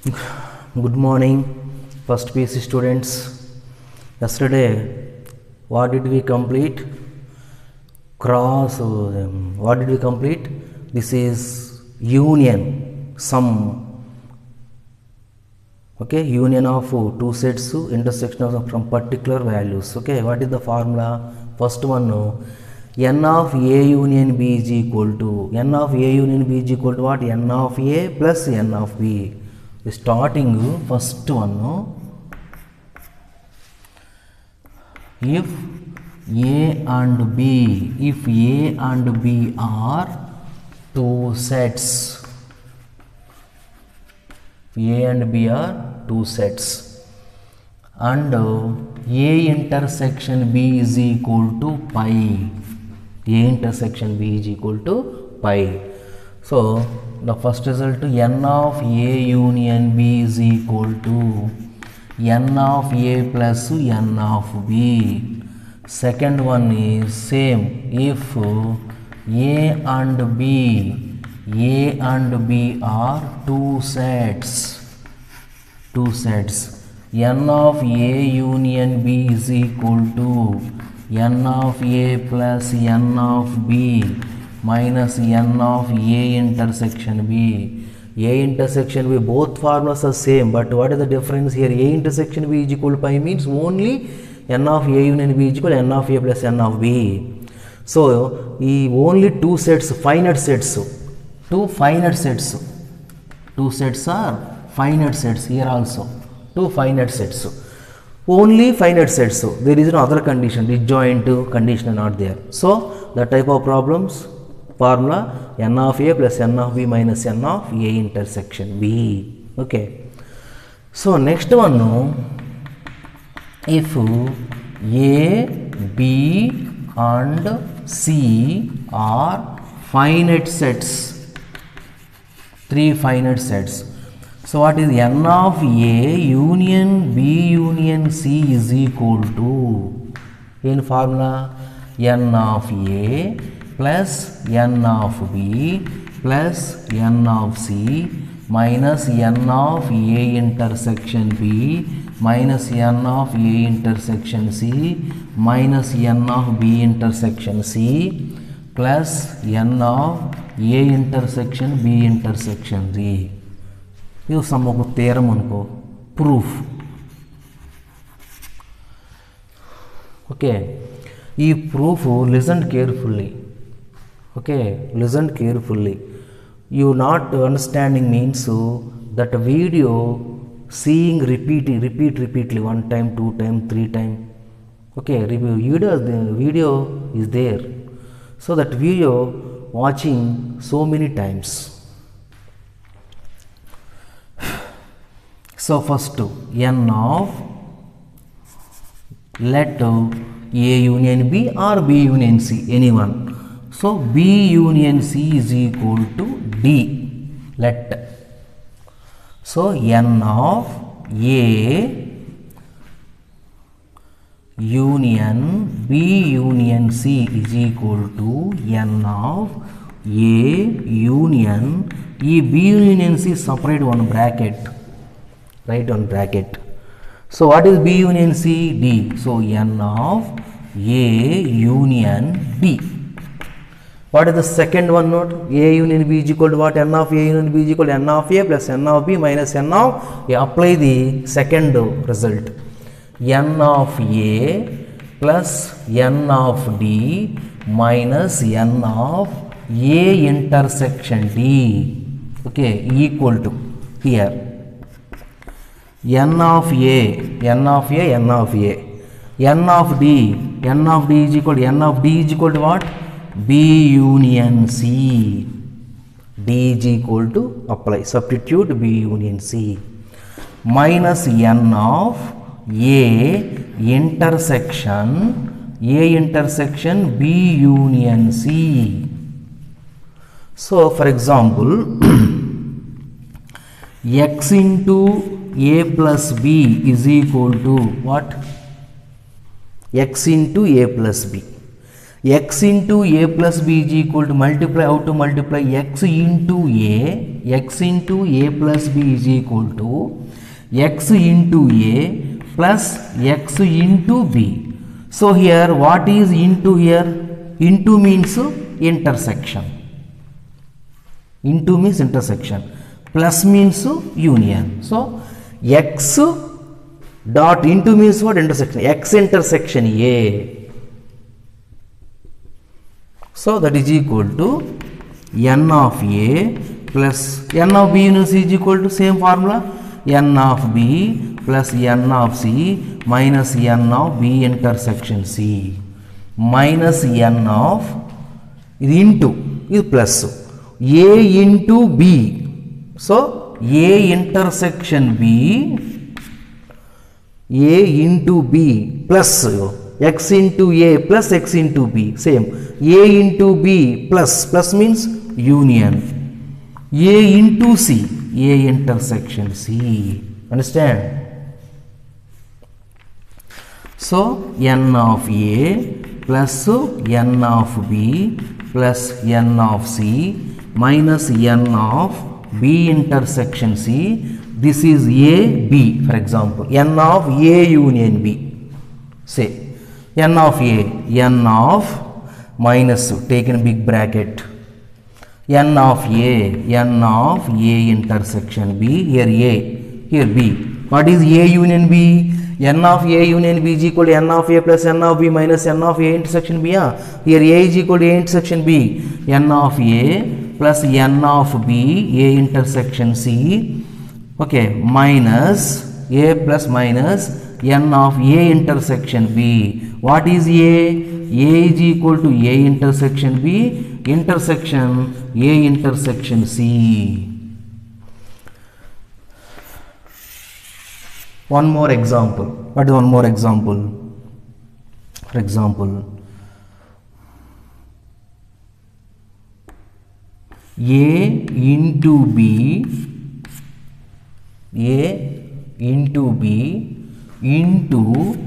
Good morning, first PC students. Yesterday, what did we complete? What did we complete? This is union, sum. Okay, union of two sets, intersection of from particular values. Okay, what is the formula? First one, n of a union b is equal to n of a union b is equal to what? N of a plus n of b. Starting first one, if a and b are two sets, a and b are two sets, and a intersection b is equal to pi. A intersection b is equal to pi. So the first result, n of a union b is equal to n of a plus n of b. Second one is same. If a and b are two sets, n of a union b is equal to n of a plus n of b minus n of a intersection b. A intersection b, both formulas are same, but what is the difference here? A intersection b is equal to pi means only n of a union b is equal to n of a plus n of b. So only two sets, finite sets, two finite sets, two sets are finite sets here also, two finite sets, only finite sets. So there is no other condition, disjoint condition not there. So the type of problems, formula n of a plus n of b minus n of a intersection b. Okay. So next one, if a, b and c are finite sets, three finite sets. So what is n of a union b union c is equal to, in formula, n of a plus n of b plus n of c minus n of a intersection b minus n of a intersection c minus n of b intersection c plus n of a intersection b intersection c. You some of theorem unko proof. Okay, this proof, listen carefully. Okay, listen carefully. You not understanding means that video seeing repeatedly, one time, two time, three time. Okay, video is there. So that video watching so many times. So first, n of, let a union b or b union c, anyone. So b union c is equal to d. Let. So n of a union b union c is equal to n of a union, b union c separate one bracket, write on bracket. So what is b union c? D. So n of a union d. What is the second one note? A union b is equal to what? N of a union b is equal to n of a plus n of b minus n of a. Apply the second result. N of a plus n of d minus n of a intersection d. Okay, equal to here. N of a, n of a, n of a. N of d is equal to n of d is equal to what? B union c. D is equal to, apply, substitute b union c minus n of a intersection b union c. So for example, x into a plus b is equal to what? X into a plus b. x into a plus b is equal to multiply, how to multiply x into a plus b is equal to x into a plus x into b. So here what is into here? Into means intersection. Into means intersection. Plus means union. So x dot into means what? Intersection. X intersection a. So that is equal to n of a plus n of b is equal to same formula, n of b plus n of c minus n of b intersection c minus n of into is plus a into b. So a intersection b, a into b plus x into a plus x into b, same a into b plus means union, a into c, a intersection c. Understand? So n of a plus n of b plus n of c minus n of b intersection c. This is a b, for example, n of a union b. Say n of a, n of minus taken big bracket, n of a intersection b, here a, here b. What is a union b? N of a union b is equal to n of a plus n of b minus n of a intersection b. Here a is equal to a intersection b, n of a plus n of b, a intersection c, okay, minus a plus minus n of a intersection b. What is a? A is equal to a intersection b intersection a intersection c. One more example. What is one more example? For example, a into b, a into b into,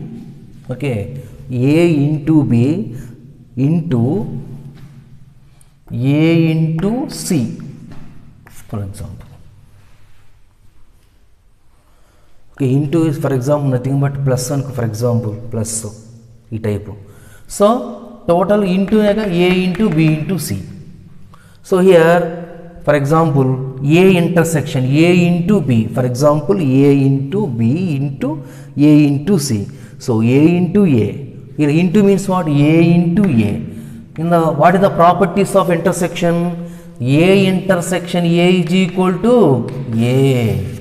okay, a into b into a into c, for example. Okay, into is for example nothing but plus one, for example plus e type. So total into a into b into c. So here for example a intersection a into b, for example a into b into a into c. So a into a, here into means what? A into a. In the what is the properties of intersection? A intersection a is equal to a.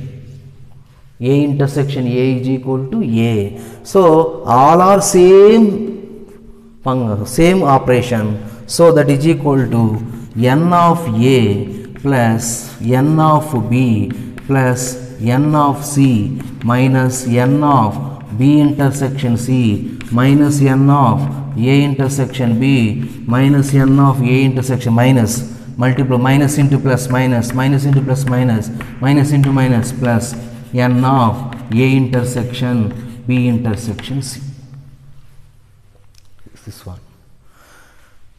A intersection a is equal to a. So all are same operation. So that is equal to n of a plus n of b plus n of c minus n of b intersection c minus n of a intersection b minus n of a intersection minus multiply minus into plus minus minus into plus minus minus into minus plus n of a intersection b intersection c. This one.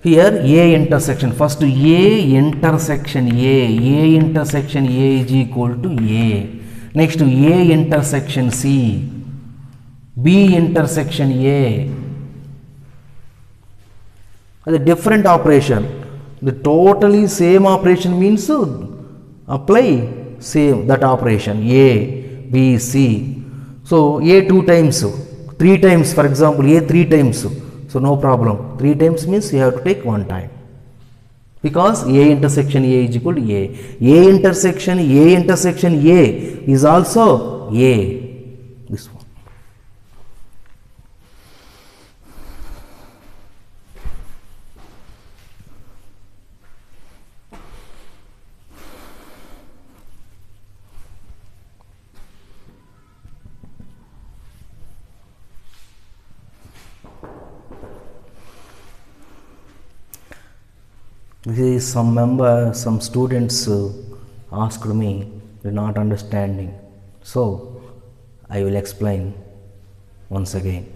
Here a intersection, first a intersection a intersection a is equal to a. Next a intersection c, b intersection a. The different operation, the totally same operation means apply same that operation a b c. So a 2 times, 3 times, for example a 3 times. So no problem, 3 times means you have to take 1 time, because a intersection a is equal to a intersection a is also a, this one. This is some students asked me, they're not understanding. So I will explain once again.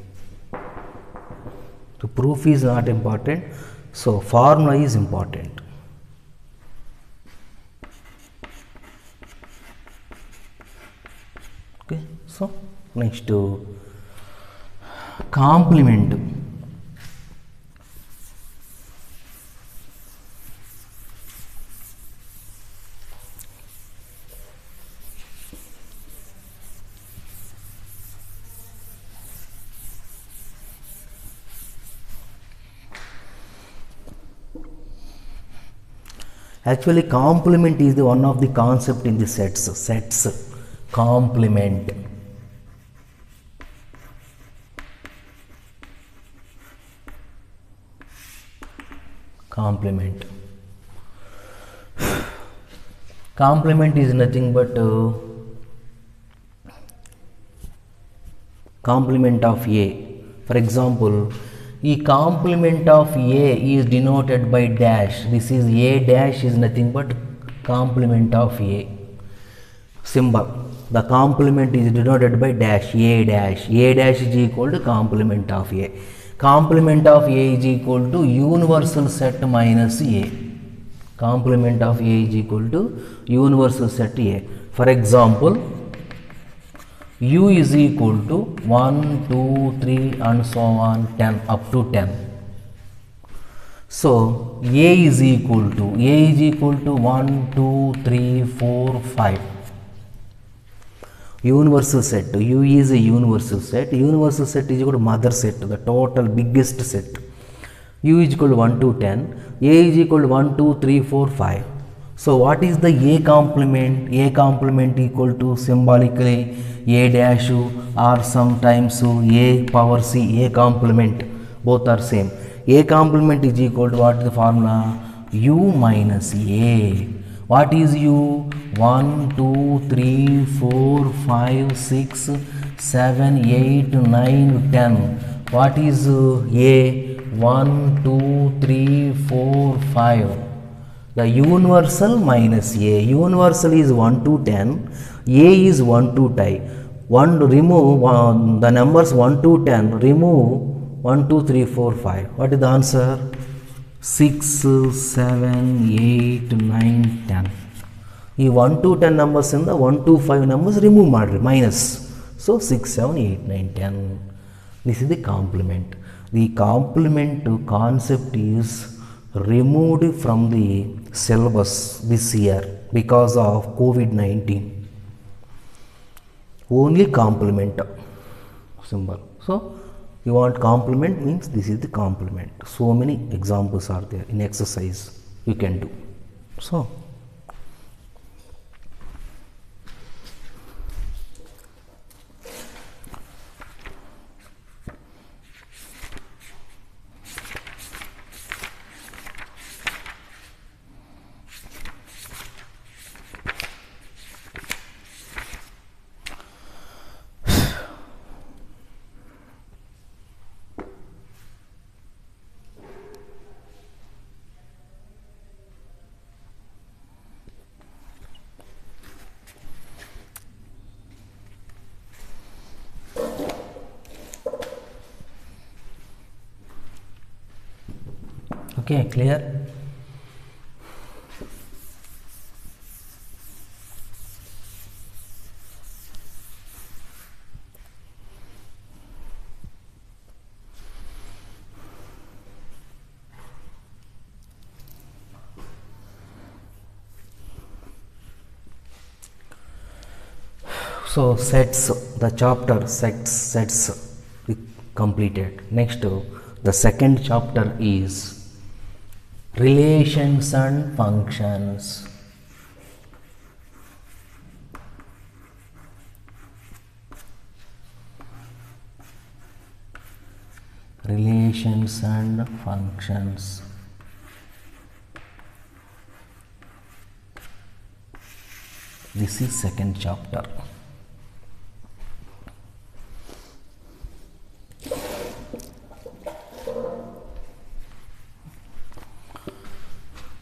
So proof is not important, so formula is important. Okay, so next complement. Actually, complement is the one of the concept in the sets. Complement. Complement. Complement is nothing but complement of A. For example, the complement of A is denoted by dash. This is A dash is nothing but complement of A. Symbol. The complement is denoted by dash. A dash. A dash is equal to complement of A. Complement of A is equal to universal set minus A. Complement of A is equal to universal set A. For example, U is equal to 1, 2, 3 and so on 10 up to 10. So A is equal to 1, 2, 3, 4, 5. Universal set. U is a universal set. Universal set is equal to mother set, the total biggest set. U is equal to 1 to 10. A is equal to 1, 2, 3, 4, 5. So what is the A complement? A complement equal to symbolically A dash or sometimes A power C. A complement, both are same. A complement is equal to what is the formula? U minus A. What is U? 1, 2, 3, 4, 5, 6, 7, 8, 9, 10. What is A? 1, 2, 3, 4, 5. The universal minus A. Universal is 1 to 10. A is 1 to 10. Remove the numbers 1 to 10. Remove 1, 2, 3, 4, 5. What is the answer? 6, 7, 8, 9, 10. ಈ 1 to 10 numbers in the 1 to 5 numbers remove madri minus. So 6, 7, 8, 9, 10. This is the complement. The complement concept is removed from the syllabus this year because of COVID-19. Only complement symbol. So you want complement means this is the complement. So many examples are there in exercise you can do. So okay, clear? So sets, the chapter sets completed. Next the second chapter is relations and functions. Relations and functions. This is second chapter.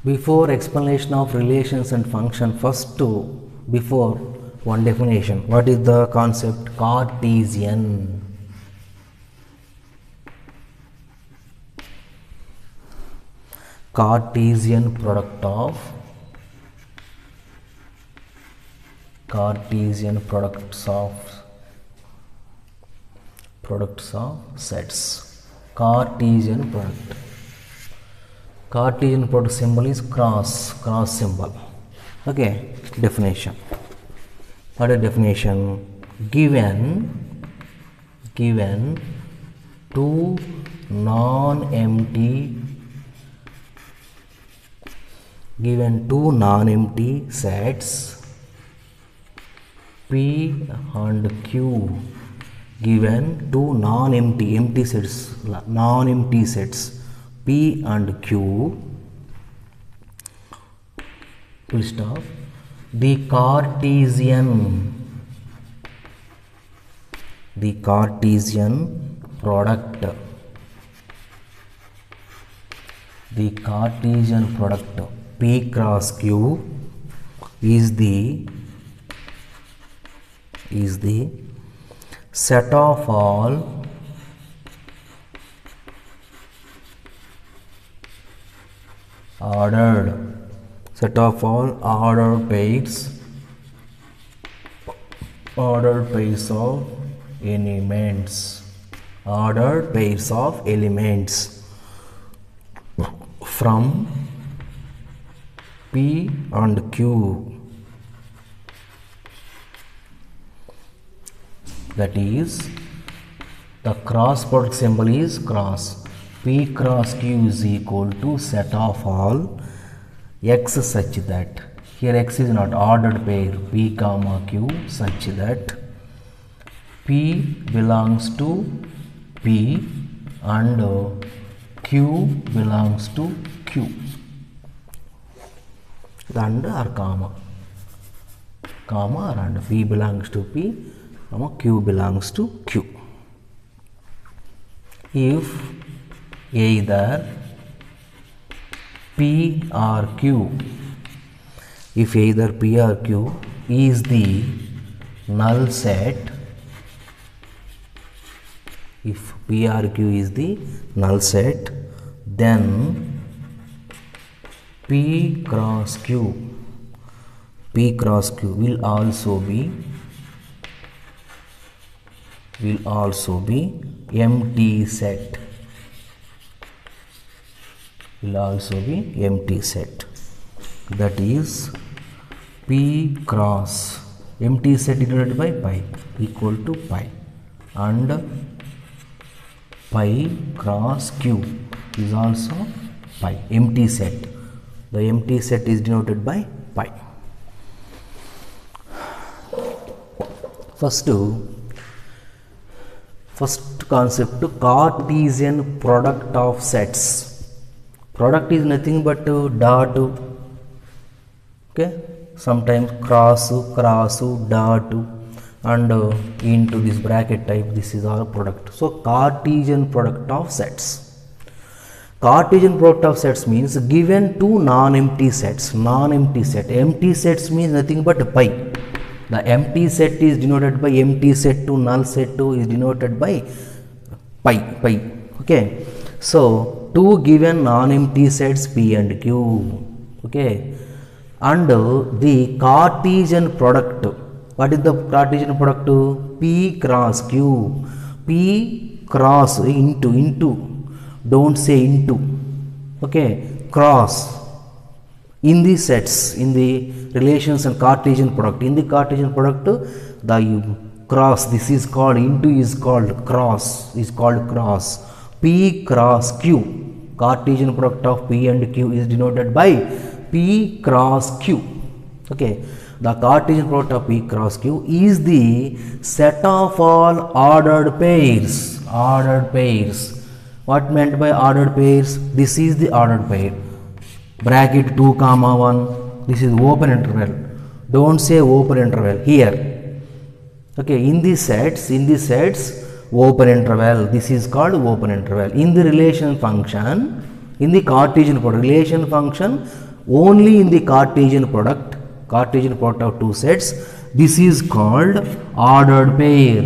Before explanation of relations and function, before one definition, what is the concept? Cartesian. Cartesian products of sets. Cartesian product symbol is cross symbol. Okay, definition. What is definition? Given two non-empty sets P and Q, given two non-empty sets P and Q, full stop, the Cartesian product P cross Q is the set of all ordered pairs of elements from P and Q. That is, the cross product symbol is cross. P cross Q is equal to set of all x such that, here x is not ordered pair P comma Q, such that P belongs to P and Q belongs to Q, and or comma and P belongs to P, Q belongs to Q. If either P or Q is the null set, if P or Q is the null set, then P cross Q will also be empty set. That is, P cross empty set divided by pi equal to pi, and pi cross Q is also pi, empty set. The empty set is denoted by pi. First concept, Cartesian product of sets. Product is nothing but dot, okay, sometimes cross, dot, and into this bracket type, this is our product. So Cartesian product of sets. Cartesian product of sets means given two non-empty sets. Empty sets means nothing but pi. The empty set is denoted by empty set 2, null set 2 is denoted by pi. Okay, so two given non-empty sets P and Q. Okay, and the Cartesian product. What is the Cartesian product? P cross Q. P cross into. Don't say into. Okay, cross in the sets, in the relations and Cartesian product. In the Cartesian product, the cross, this is called into, is called cross, P cross Q. Cartesian product of P and Q is denoted by P cross Q. Okay, the Cartesian product of P cross Q is the set of all ordered pairs. What meant by ordered pairs? This is the ordered pair. Bracket 2 comma 1. This is open interval. Don't say open interval here. Okay, in the sets, open interval. This is called open interval. In the relation function, in the Cartesian product, relation function only in the Cartesian product of two sets. This is called ordered pair.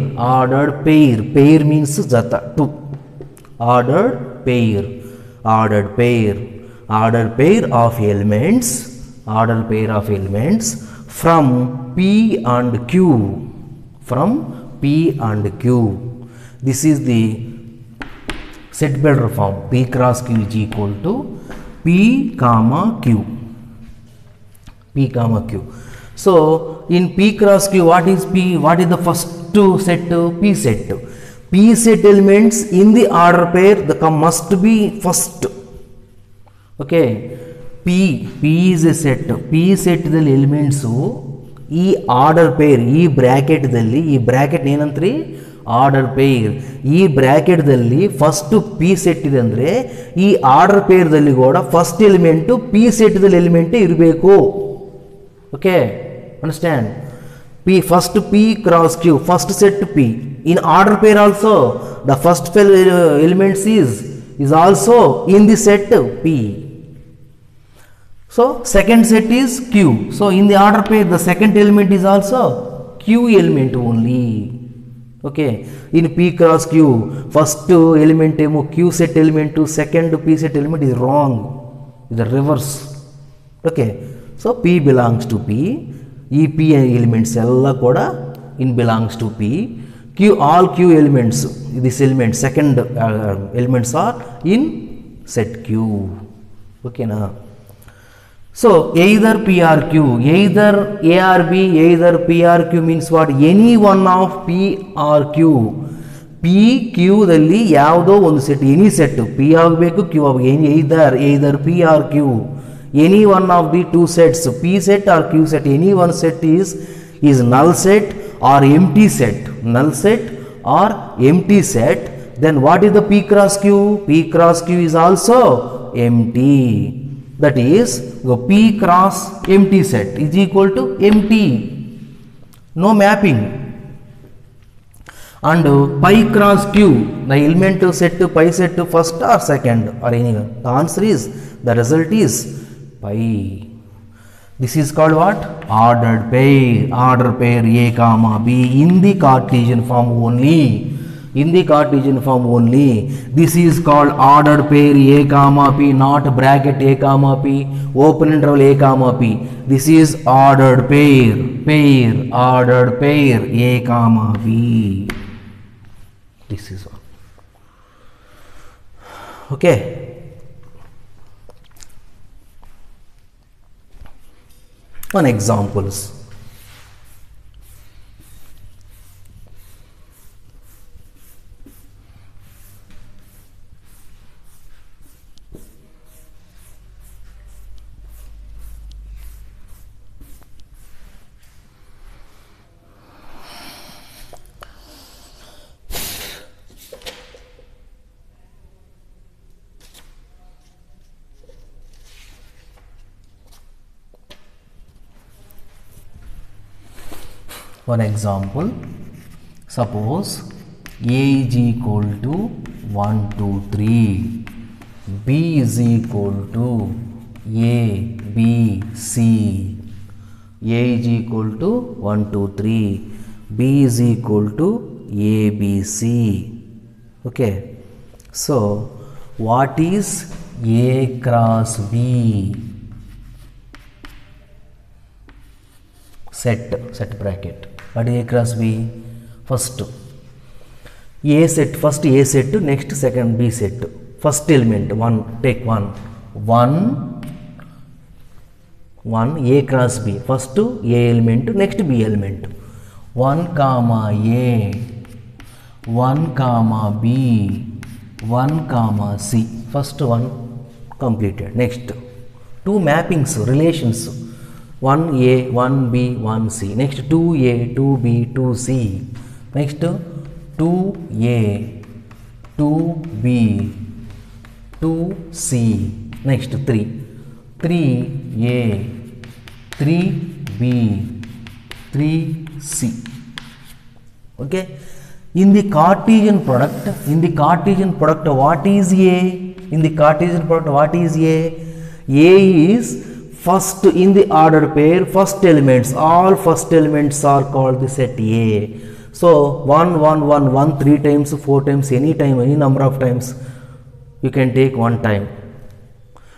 Pair means jata, two. Ordered pair. order pair of elements from P and Q, this is the set builder form. P cross Q is equal to P comma Q. So in P cross Q, what is P? What is the first set? P set. P set elements in the order pair must be first. Okay, P is a set. P set ದಲ್ಲಿ elements ಈ order peer, ಈ ಬ್ರ್ಯಾಕೆಟ್ದಲ್ಲಿ, ಈ bracket ಏನಂತ್ರಿ order peer, ಈ ಬ್ರ್ಯಾಕೆಟ್ದಲ್ಲಿ first P set ಇದೆ ಅಂದರೆ ಈ order ಪೇರ್ದಲ್ಲಿ ಕೂಡ first element P ಸೆಟ್ದಲ್ಲಿ ಎಲಿಮೆಂಟೇ ಇರಬೇಕು. Okay, understand? P, first P cross Q, first set P. In order pair also, the first elements is also in the set P. So second set is Q. So in the order pair, the second element is also Q element only. Okay, in P cross Q, first element Q set element to second P set element is wrong. Is the reverse. Okay, so P belongs to P. E P elements ಎಲ್ಲ ಕೂಡ in belongs to P. Q, all Q elements, this element second elements are in set Q. Okay na? So either P or Q, either A or B, either P or Q means what? Any one of P or Q. P Q ದಲ್ಲಿ ಯಾವುದೋ ಒಂದು set, any set P ಆಗಬೇಕು Q ಆಗಬೇಕು, either P or Q. Any one of the two sets, P set or Q set, any one set is null set or empty set. Null set or empty set. Then what is the P cross Q? P cross Q is also empty. That is, the P cross empty set is equal to empty. No mapping. And pi cross Q, the element set to pi set to first or second or any one. The answer is, the result is pi. This is called what? Ordered pair. Order pair A comma B in the Cartesian form only. In the Cartesian form only. This is called ordered pair A comma P, not bracket A comma P, open interval A comma P. This is ordered pair. Ordered pair A comma B. This is one. Okay. One examples. One example, suppose A is equal to 1, 2, 3, B is equal to A, B, C. A is equal to 1, 2, 3, B is equal to A, B, C. Okay, so what is A cross B? Set bracket. What is A cross B? First A set, first A set, next second B set. First element 1, take 1 A cross B. First A element, next B element. 1 comma A, 1 comma B, 1 comma C. First one completed. Next two mappings, relations. 1A, 1B, 1C. Next 2A, 2B, 2C. Next 2A, 2B, 2C. Next 3A, 3B, 3C. Okay. In the Cartesian product, what is A? In the Cartesian product, what is A? A is first in the order pair, first elements. All first elements are called the set A. So 1, 1, 1, 1, 3 times, 4 times, any time, any number of times you can take one time.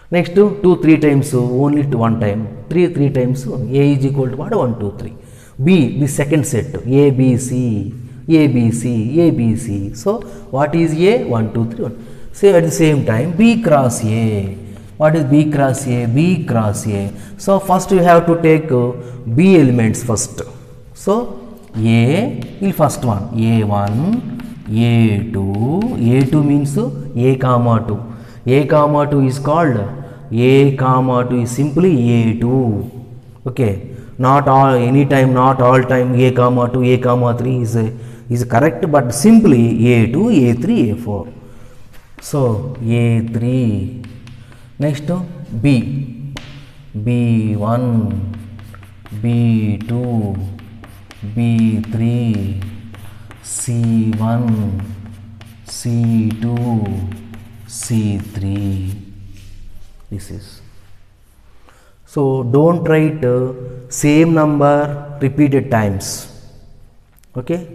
Next 2 3 times only to 1 time, 3 times A is equal to what? 1 2 3. B, the second set, A B C, A B C, A B C. So what is A? 1 2 3 1. So at the same time B cross A. What is B cross A? B cross A. So first you have to take B elements first. So A is first one, A1, A2, A2 means A comma 2. A comma 2 is called A comma 2 is simply A2. Okay, not all, anytime, not all time A comma 2, A comma 3 is correct, but simply A2, A3, A4. So A3. Next B, B1, B2, B3, C1, C2, C3. This is. So don't write same number repeated times. Okay,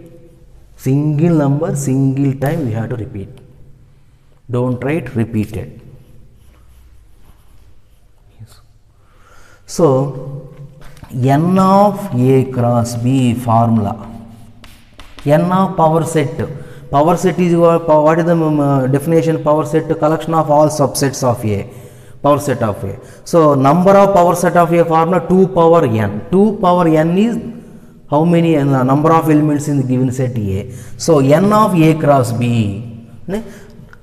single number single time we have to repeat. Don't write repeated. Yes. So n of A cross B formula. N of power set. Power set is what is the definition? Power set, collection of all subsets of A. Power set of A. So number of power set of A formula 2 power n. 2 power n is how many number of elements in the given set A. So n of A cross B.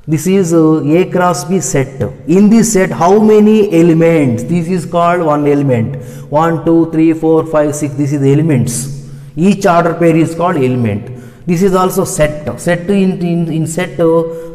This is A cross B set. In this set how many elements? This is called one element. 1 2 3 4 5 6. This is the elements. Each order pair is called element. This is also set. Set in set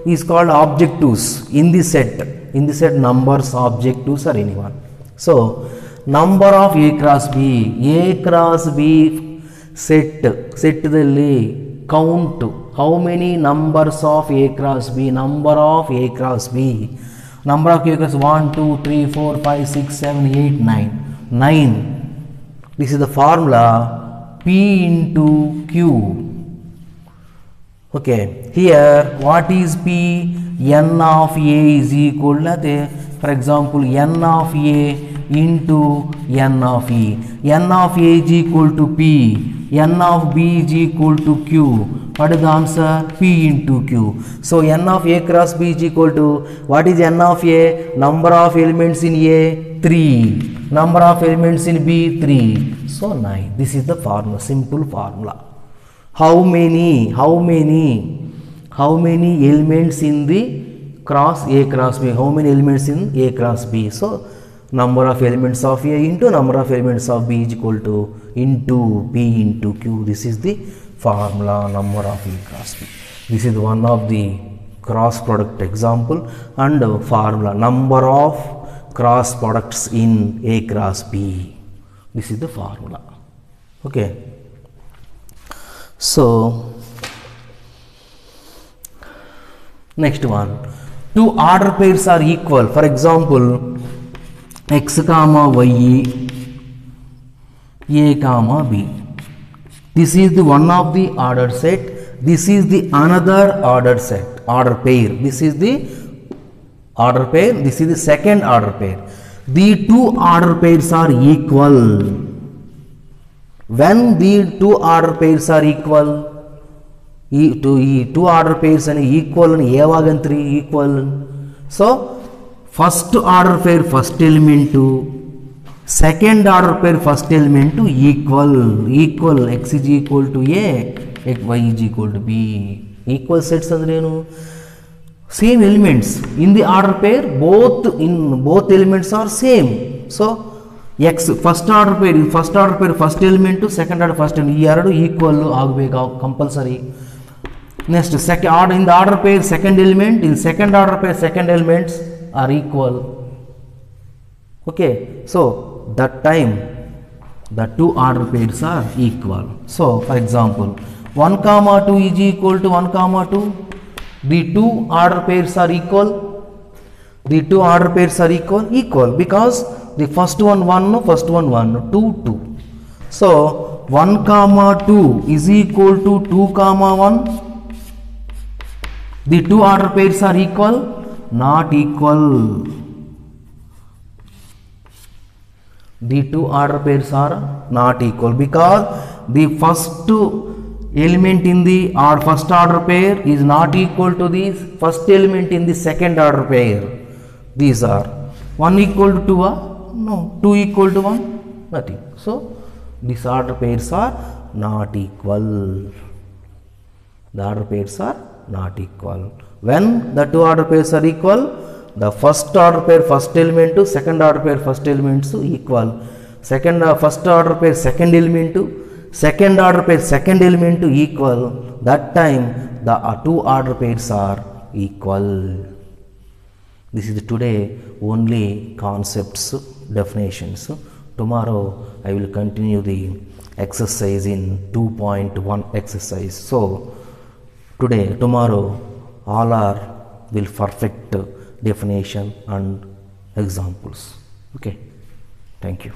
is called objectives. In this set numbers, objectives or anyone. So number of A cross B. A cross B set ದಲ್ಲಿ count how many numbers of A cross B. Number of A cross B. Number of A cross 1 2 3 4 5 6 7 8 9. 9. This is the formula P into Q. Okay, here what is P? N of A is equal to, for example, N of A into N of E. N of A is equal to P. N of B is equal to Q. What is the answer? P into Q. So N of A cross B is equal to, what is N of A? Number of elements in A? 3. Number of elements in B? 3. So 9. This is the formula, simple formula. How many elements in the cross A cross B? How many elements in A cross B? So number of elements of A into number of elements of B is equal to into P into Q. This is the formula, number of A cross B. This is one of the cross product example and formula, number of cross products in A cross B. This is the formula. Okay. So next one, two order pairs are equal. For example, x comma y, A comma B. This is the one of the order set. This is the another order set, order pair. This is the order pair. This is the second order pair. The two order pairs are equal. When the two order pairs are equal, two order pairs are equal and yavagantri equal. So first order pair first element to second order pair first element to equal. X is equal to A, y is equal to B. Equal sets andrenu same elements in the order pair, both elements are same. So X first order pair first element to second order first element ಎರಡು equal ಆಗಬೇಕು compulsory. Next second order, in the order pair second element, in second order pair second elements are equal. Okay, so that time the two order pairs are equal. So for example 1 comma 2 is equal to 1 comma 2. The two order pairs are equal. The two order pairs are equal because the first one 1, first one 1, 2 2. So 1 comma 2 is equal to 2 comma 1. The two order pairs are equal, not equal. The two order pairs are not equal because the first element in the first order pair is not equal to the first element in the second order pair. These are 1 equal to 2, no, 2 equal to 1, nothing. So these order pairs are not equal. The order pairs are not equal. When the two order pairs are equal, the first order pair first element to second order pair first element to equal. First order pair second element to second order pair second element to equal. That time the two order pairs are equal. This is today only concepts, definitions. Tomorrow I will continue the exercise in 2.1 exercise. So tomorrow all are will perfect definition and examples. Okay, thank you.